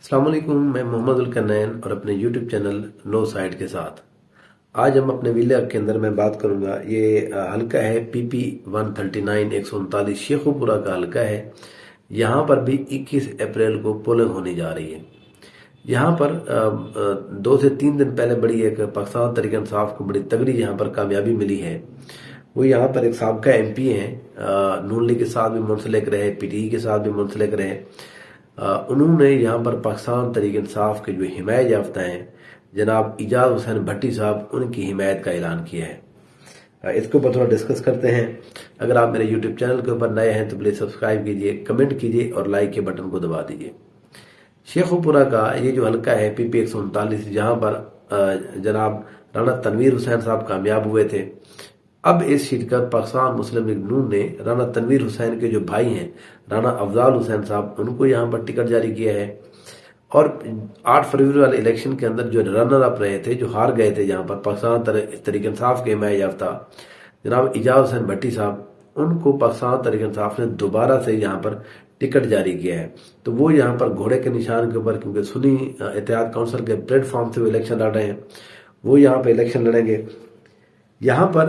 अस्सलाम वालेकुम, मैं मोहम्मद उल कन्नैन और अपने यूट्यूब चैनल नो साइड के साथ आज हम अपने वीडियो के अंदर मैं बात करूंगा। ये हल्का है PP 139 139 शेखुपुरा का हल्का है। यहाँ पर भी 21 अप्रैल को पोलिंग होने जा रही है। यहाँ पर 2 से 3 दिन पहले बड़ी एक पाकिस्तान तहरीक इंसाफ को बड़ी तगड़ी यहाँ पर कामयाबी मिली है। वो यहाँ पर एक साबका MP हैं, नून लीग के साथ भी मुंसलिक रहे, PTI के साथ भी मुंसलिक रहे। उन्होंने यहाँ पर पाकिस्तान तहरीक इंसाफ के जो हिमायत याफ्ता हैं जनाब इजाज हुसैन भट्टी साहब, उनकी हिमायत का ऐलान किया है। इसके ऊपर थोड़ा डिस्कस करते हैं। अगर आप मेरे यूट्यूब चैनल के ऊपर नए हैं तो प्लीज़ सब्सक्राइब कीजिए, कमेंट कीजिए और लाइक के बटन को दबा दीजिए। शेखुपुरा का ये जो हल्का है PP 139, जहाँ पर जनाब राना तनवीर हुसैन साहब कामयाब हुए थे। अब इस सीट पर पाकिस्तान मुस्लिम लीग नून ने राना तनवीर हुसैन के जो भाई हैं राना अफजाल हुसैन साहब, उनको यहाँ पर टिकट जारी किया है। और 8 फरवरी वाले इलेक्शन के अंदर जो रनर अप रहे थे, जो हार गए थे यहाँ पर पाकिस्तान तहरीक इंसाफ के हिमायत याफ्ता जनाब इजाज हुसैन भट्टी साहब, उनको पाकिस्तान तहरीक इंसाफ ने दोबारा से यहाँ पर टिकट जारी किया है। तो वो यहाँ पर घोड़े के निशान के ऊपर, क्योंकि सुन्नी इत्तेहाद काउंसिल के प्लेटफॉर्म से वो इलेक्शन लड़ रहे हैं, वो यहाँ पर इलेक्शन लड़ेंगे। यहाँ पर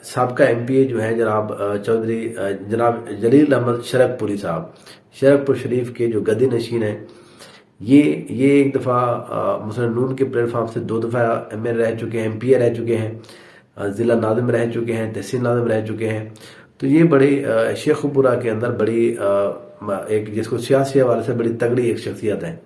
साबका MPA जो है जनाब चौधरी जनाब जलील अहमद शरकपुरी साहब, शरकपुर शरीफ के जो गद्दी नशीन हैं, ये एक दफ़ा मुस्लिम नून के प्लेटफॉर्म से 2 दफ़ा MLA रह चुके हैं, MPA रह चुके हैं, ज़िला नादिम रह चुके हैं, तहसील नादिम रह चुके हैं। तो ये बड़ी शेखुपुरा के अंदर बड़ी एक जिसको सियासी हवाले से बड़ी तगड़ी एक शख्सियत है।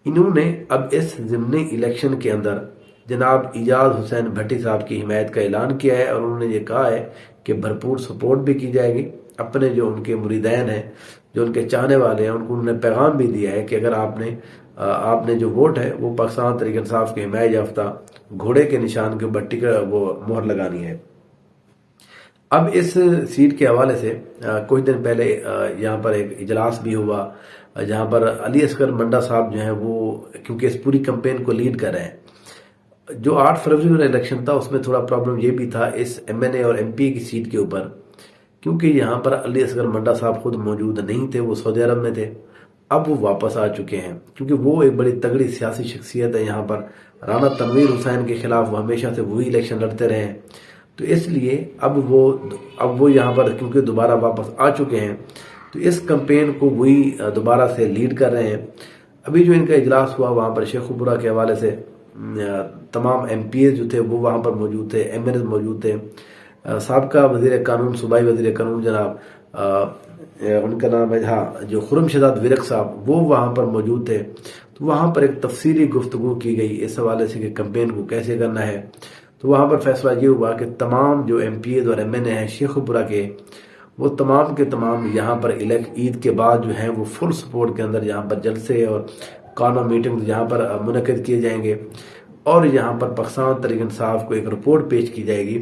इन्होंने अब इस ज़िमनी इलेक्शन के अंदर जनाब इजाज हुसैन भट्टी साहब की हिमायत का ऐलान किया है और उन्होंने ये कहा है कि भरपूर सपोर्ट भी की जाएगी। अपने जो उनके मुरीदैन हैं, जो उनके चाहने वाले हैं, उनको उन्होंने पैगाम भी दिया है कि अगर आपने जो वोट है वो पाकिस्तान तहरीक इंसाफ के हिमायत याफ्ता घोड़े के निशान के ऊपर टिकट वो मोहर लगानी है। अब इस सीट के हवाले से कुछ दिन पहले यहाँ पर एक इजलास भी हुआ, जहाँ पर अली असगर मंडा साहब जो हैं वो, क्योंकि इस पूरी कैंपेन को लीड कर रहे हैं। जो 8 फरवरी वाला इलेक्शन था उसमें थोड़ा प्रॉब्लम ये भी था इस MNA और MPA की सीट के ऊपर, क्योंकि यहाँ पर अली असगर मंडा साहब खुद मौजूद नहीं थे, वो सऊदी अरब में थे। अब वो वापस आ चुके हैं, क्योंकि वो एक बड़ी तगड़ी सियासी शख्सियत है। यहाँ पर राना तनवीर हुसैन के खिलाफ वो हमेशा से वही इलेक्शन लड़ते रहे हैं। तो इसलिए अब वो यहाँ पर क्योंकि दोबारा वापस आ चुके हैं, तो इस कैंपेन को वही दोबारा से लीड कर रहे हैं। अभी जो इनका इजलास हुआ वहाँ पर शेखुपुरा के हवाले से तमाम MPA जो थे वो वहाँ पर मौजूद थे, MLA मौजूद थे। साबका वज़ीर कानून, सूबाई वज़ीर कानून जनाब उनका नाम है जो खुर्रम शहजाद विरक साहब, वो वहाँ पर मौजूद थे। तो वहाँ पर एक तफसीली गुफ्तगू की गई इस हवाले से कि कैंपेन को कैसे करना है। तो वहाँ पर फैसला ये हुआ कि तमाम जो MPA और MNA हैं शेखुपुरा के, वो तमाम के तमाम यहाँ पर ईद के बाद जो हैं वो फुल सपोर्ट के अंदर यहाँ पर जलसे और कॉर्नर मीटिंग यहाँ पर मुनक़िद किए जाएंगे और यहाँ पर पाकिस्तान तहरीक इंसाफ को एक रिपोर्ट पेश की जाएगी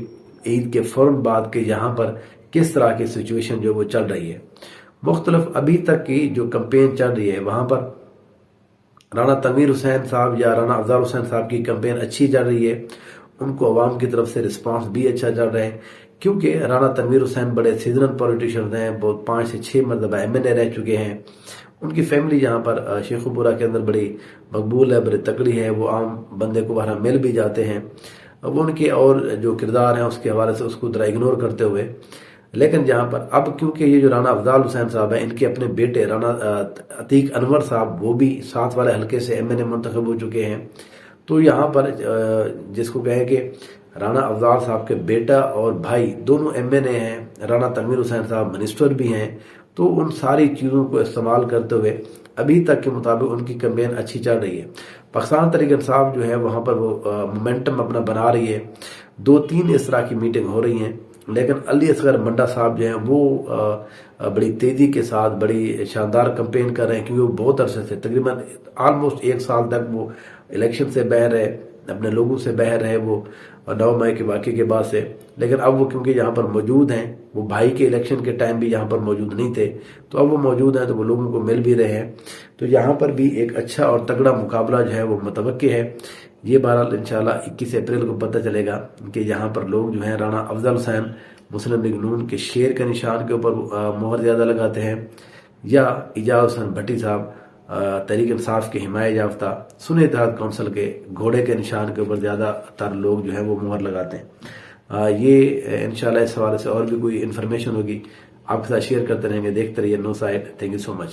ईद के फौरन बाद के यहाँ पर किस तरह की सिचुएशन जो वो चल रही है। मुख्तलिफ अभी तक की जो कैंपेन चल रही है, वहाँ पर राना तनवीर हुसैन साहब या राना अफजाल हुसैन साहब की कैंपेन अच्छी चल रही है, उनको अवाम की तरफ से रिस्पांस भी अच्छा चल रहा है, क्योंकि राना तनवीर हुसैन बड़े सीजनल पॉलिटिशियन हैं, बहुत 5 से 6 मरतबा MLA रह चुके हैं। उनकी फैमिली यहाँ पर शेखुपुरा के अंदर बड़ी मकबूल है, बड़ी तकड़ी है, वो आम बंदे को वहाँ मिल भी जाते हैं। वो उनके और जो किरदार हैं उसके हवाले से उसको जरा इग्नोर करते हुए, लेकिन जहाँ पर अब क्योंकि ये जो राना अफजाल हुसैन साहब हैं, इनके अपने बेटे राना अतीक अनवर साहब, वो भी साथ वाले हल्के से MNA मुंतखब हो चुके हैं। तो यहाँ पर जिसको कहें कि राना अफजाल साहब के बेटा और भाई दोनों MNA हैं, राना तनवीर हुसैन साहब मिनिस्टर भी हैं। तो उन सारी चीज़ों को इस्तेमाल करते हुए अभी तक के मुताबिक उनकी कैंपेन अच्छी चल रही है। पाकिस्तान तहरीक इंसाफ जो है वहाँ पर वो मोमेंटम अपना बना रही है। 2-3 इस तरह की मीटिंग हो रही हैं, लेकिन अली असगर मंडा साहब जो हैं वो बड़ी तेज़ी के साथ बड़ी शानदार कैंपेन कर रहे हैं, क्योंकि वो बहुत अरसे से तकरीबन ऑलमोस्ट 1 साल तक वो इलेक्शन से बह रहे, अपने लोगों से बह रहे वो 9 मई के वाक़े के बाद से। लेकिन अब वो क्योंकि यहाँ पर मौजूद हैं, वो भाई के इलेक्शन के टाइम भी यहाँ पर मौजूद नहीं थे, तो अब वो मौजूद हैं तो वो लोगों को मिल भी रहे हैं। तो यहाँ पर भी एक अच्छा और तगड़ा मुकाबला जो है वो मुतवक्की है। ये बहरहाल इंशाल्लाह 21 अप्रैल को पता चलेगा कि यहाँ पर लोग जो हैं राना अफजल हुसैन मुस्लिम लीग नून के शेर के निशान के ऊपर मोहर ज़्यादा लगाते हैं या इजाज हुसैन भट्टी साहब تحریک انصاف کے حمایت یافتہ سنی اتحاد کونسل کے گھوڑے کے نشان کے اوپر زیادہ تر لوگ جو ہیں وہ مہر لگاتے ہیں۔ یہ انشاءاللہ اس حوالے سے اور بھی کوئی انفارمیشن ہوگی آپ کے ساتھ شیئر کرتے رہیں گے۔ دیکھتے رہیے نو سائیڈ۔ Thank you so much.